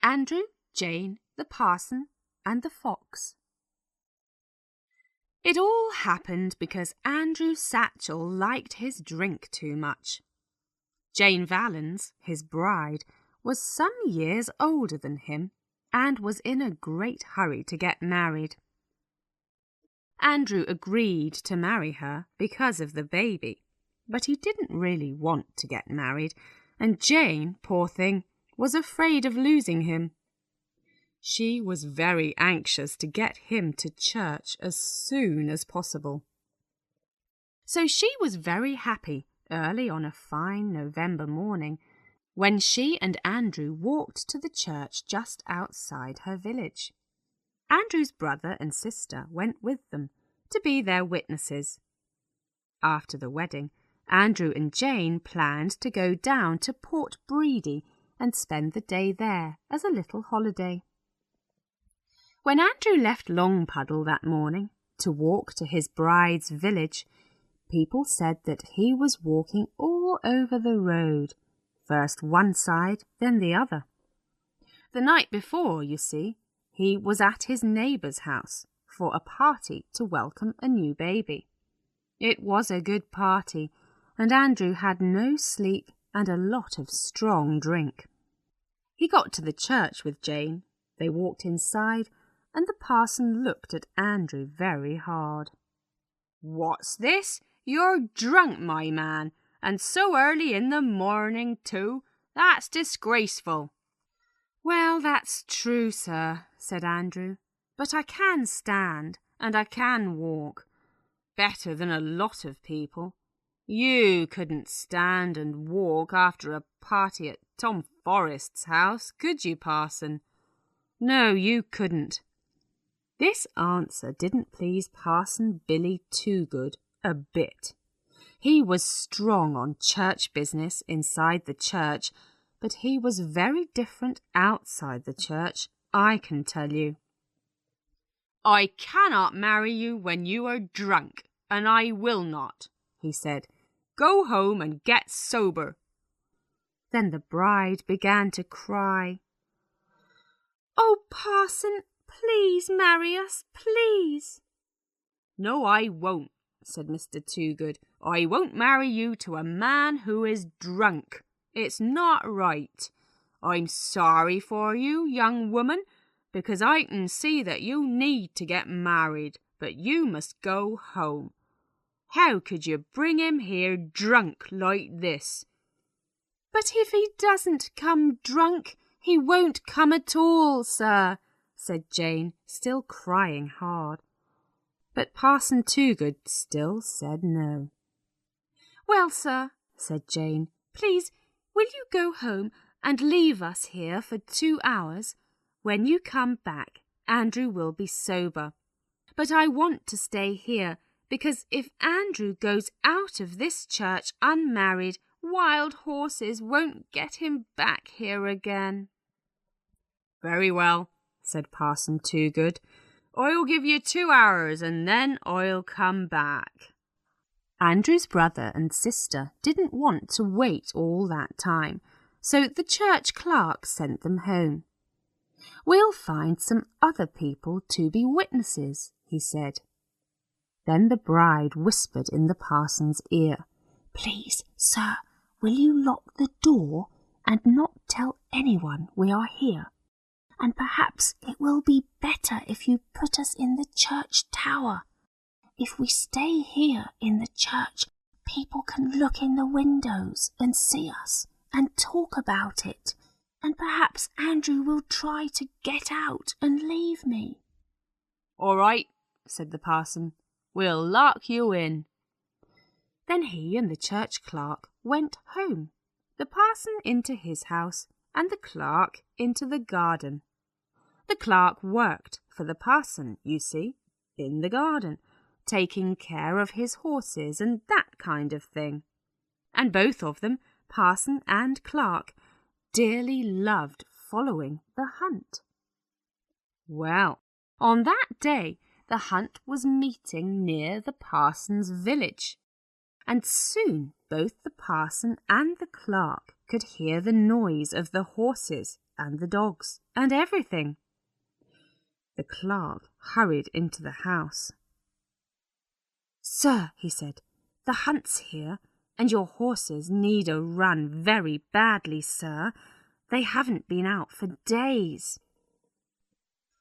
Andrew, Jane, the parson, and the fox. It all happened because Andrew Satchel liked his drink too much. Jane Vallens, his bride, was some years older than him and was in a great hurry to get married. Andrew agreed to marry her because of the baby, but he didn't really want to get married, and Jane, poor thing, was afraid of losing him. She was very anxious to get him to church as soon as possible. So she was very happy early on a fine November morning when she and Andrew walked to the church just outside her village. Andrew's brother and sister went with them to be their witnesses. After the wedding, Andrew and Jane planned to go down to Port Bredy and spend the day there as a little holiday. When Andrew left Longpuddle that morning to walk to his bride's village, people said that he was walking all over the road, first one side, then the other. The night before, you see, he was at his neighbour's house for a party to welcome a new baby. It was a good party, and Andrew had no sleep and a lot of strong drink. He got to the church with Jane. They walked inside, and the parson looked at Andrew very hard. "What's this? You're drunk, my man, and so early in the morning too. That's disgraceful." "Well, that's true, sir," said Andrew, "but I can stand and I can walk. Better than a lot of people. You couldn't stand and walk after a party at Tom Forrest's house, could you, parson? No, you couldn't." This answer didn't please Parson Billy Toogood a bit. He was strong on church business inside the church, but he was very different outside the church, I can tell you. "I cannot marry you when you are drunk, and I will not," he said. "Go home and get sober." Then the bride began to cry. "Oh, parson, please marry us, please." "No, I won't," said Mr. Toogood. "I won't marry you to a man who is drunk. It's not right. I'm sorry for you, young woman, because I can see that you need to get married, but you must go home. How could you bring him here drunk like this?" "But if he doesn't come drunk, he won't come at all, sir," said Jane, still crying hard. But Parson Toogood still said no. "Well, sir," said Jane, "please, will you go home and leave us here for 2 hours? When you come back, Andrew will be sober. But I want to stay here, because if Andrew goes out of this church unmarried, wild horses won't get him back here again." "Very well," said Parson Toogood. "I'll give you 2 hours and then I'll come back." Andrew's brother and sister didn't want to wait all that time, so the church clerk sent them home. "We'll find some other people to be witnesses," he said. Then the bride whispered in the parson's ear, "Please, sir, will you lock the door and not tell anyone we are here? And perhaps it will be better if you put us in the church tower. If we stay here in the church, people can look in the windows and see us and talk about it, and perhaps Andrew will try to get out and leave me." "All right," said the parson. "We'll lock you in." Then he and the church clerk went home, the parson into his house and the clerk into the garden. The clerk worked for the parson, you see, in the garden, taking care of his horses and that kind of thing. And both of them, parson and clerk, dearly loved following the hunt. Well, on that day the hunt was meeting near the parson's village, and soon both the parson and the clerk could hear the noise of the horses and the dogs and everything. The clerk hurried into the house. "Sir," he said, "the hunt's here, and your horses need a run very badly, sir. They haven't been out for days."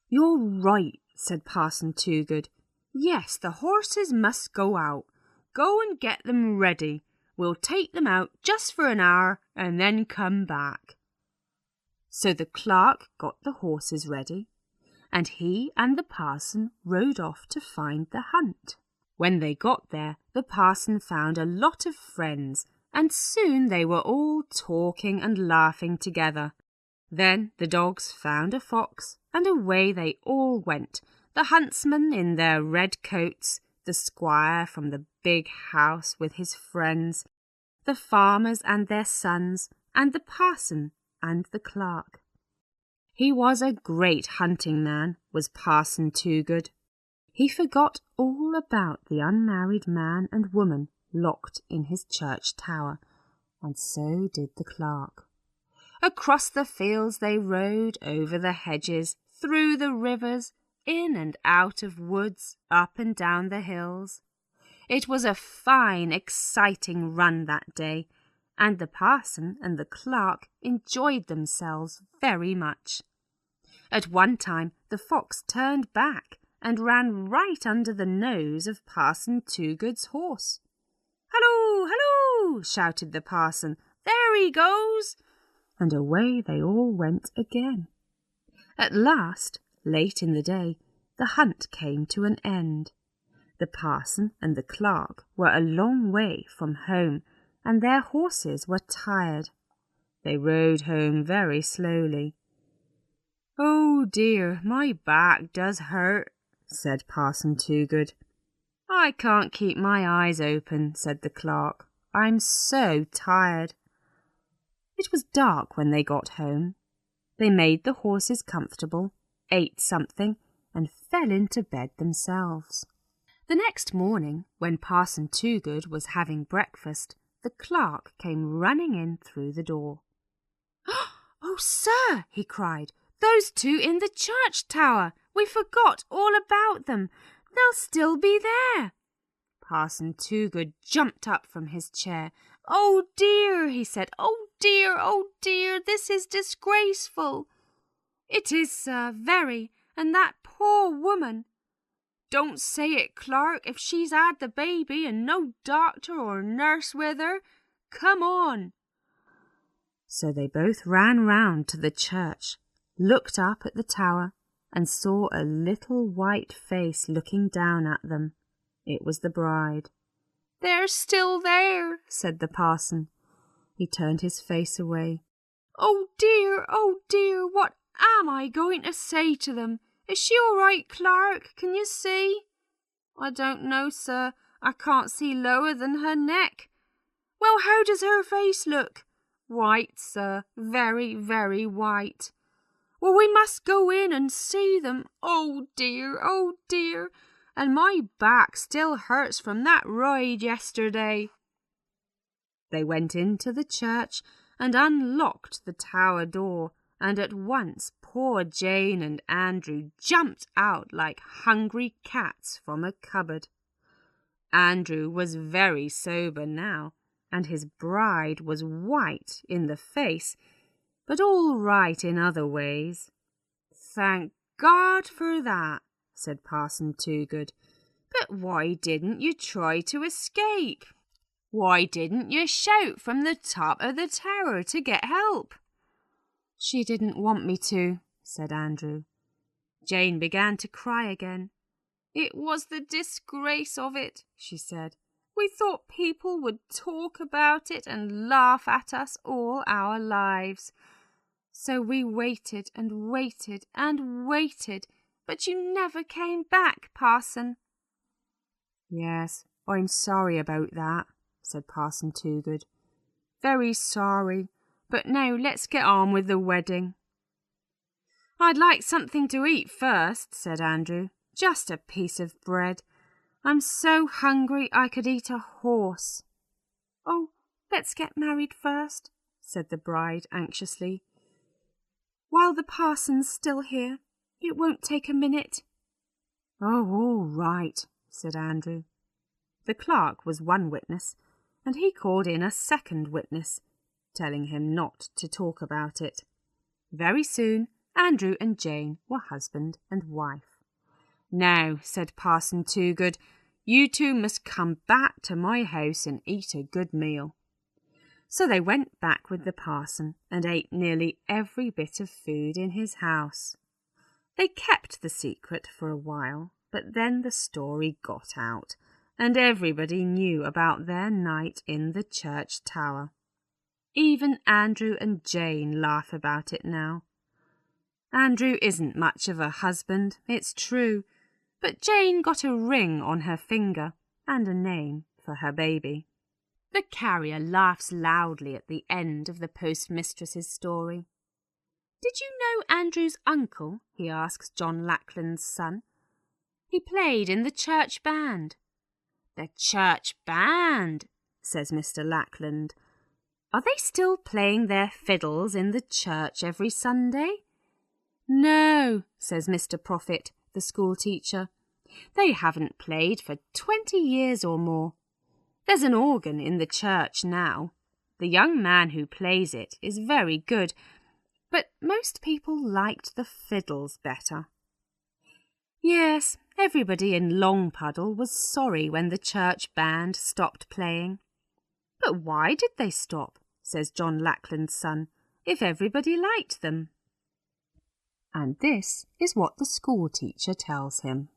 "You're right," said Parson Toogood. "Yes, the horses must go out. Go and get them ready. We'll take them out just for an hour and then come back." So the clerk got the horses ready, and he and the parson rode off to find the hunt. When they got there, the parson found a lot of friends, and soon they were all talking and laughing together. Then the dogs found a fox, and away they all went, the huntsmen in their red coats, the squire from the big house with his friends, the farmers and their sons, and the parson and the clerk. He was a great hunting man, was Parson Toogood. He forgot all about the unmarried man and woman locked in his church tower, and so did the clerk. Across the fields they rode, over the hedges, through the rivers, in and out of woods, up and down the hills. It was a fine, exciting run that day, and the parson and the clerk enjoyed themselves very much. At one time the fox turned back and ran right under the nose of Parson Toogood's horse. "Halloo, halloo!" shouted the parson. "There he goes!" And away they all went again. At last, late in the day, the hunt came to an end. The parson and the clerk were a long way from home, and their horses were tired. They rode home very slowly. "Oh dear, my back does hurt," said Parson Toogood. "I can't keep my eyes open," said the clerk. "I'm so tired." It was dark when they got home. They made the horses comfortable, ate something, and fell into bed themselves. The next morning, when Parson Toogood was having breakfast, the clerk came running in through the door. "Oh, sir," he cried, "those two in the church tower! We forgot all about them. They'll still be there." Parson Toogood jumped up from his chair. "Oh dear," he said. "Oh dear, this is disgraceful." "It is, sir, very, and that poor woman." "Don't say it, clerk, if she's had the baby and no doctor or nurse with her. Come on." So they both ran round to the church, looked up at the tower, and saw a little white face looking down at them. It was the bride. "They're still there," said the parson. He turned his face away. Oh dear, what am I going to say to them? Is she all right, Clark? Can you see?" "I don't know, sir. I can't see lower than her neck." "Well, how does her face look?" "White, sir, very, very white." "Well, we must go in and see them. Oh dear, and my back still hurts from that ride yesterday." They went into the church and unlocked the tower door, and at once poor Jane and Andrew jumped out like hungry cats from a cupboard. Andrew was very sober now, and his bride was white in the face, but all right in other ways. "Thank God for that," said Parson Toogood. "But why didn't you try to escape? Why didn't you shout from the top of the tower to get help?" "She didn't want me to," said Andrew. Jane began to cry again. "It was the disgrace of it," she said. "We thought people would talk about it and laugh at us all our lives. So we waited and waited and waited, but you never came back, Parson." "Yes, I'm sorry about that," said Parson Toogood. "Very sorry, but now let's get on with the wedding." "I'd like something to eat first," said Andrew. "Just a piece of bread. I'm so hungry I could eat a horse." "Oh, let's get married first," said the bride anxiously. While the parson's still here, it won't take a minute." "Oh, all right," said Andrew. The clerk was one witness, and he called in a second witness, telling him not to talk about it. Very soon Andrew and Jane were husband and wife. "Now," said Parson Toogood, "you two must come back to my house and eat a good meal." So they went back with the parson and ate nearly every bit of food in his house. They kept the secret for a while, but then the story got out, and everybody knew about their night in the church tower. Even Andrew and Jane laugh about it now. Andrew isn't much of a husband, it's true, but Jane got a ring on her finger and a name for her baby. The carrier laughs loudly at the end of the postmistress's story. "Did you know Andrew's uncle?" he asks John Lackland's son. "He played in the church band." "The church band," says Mr. Lackland. "Are they still playing their fiddles in the church every Sunday?" "No," says Mr. Prophet, the schoolteacher. "They haven't played for 20 years or more. There's an organ in the church now. The young man who plays it is very good, but most people liked the fiddles better." Yes, everybody in Longpuddle was sorry when the church band stopped playing. "But why did they stop?" says John Lackland's son, "if everybody liked them?" And this is what the schoolteacher tells him.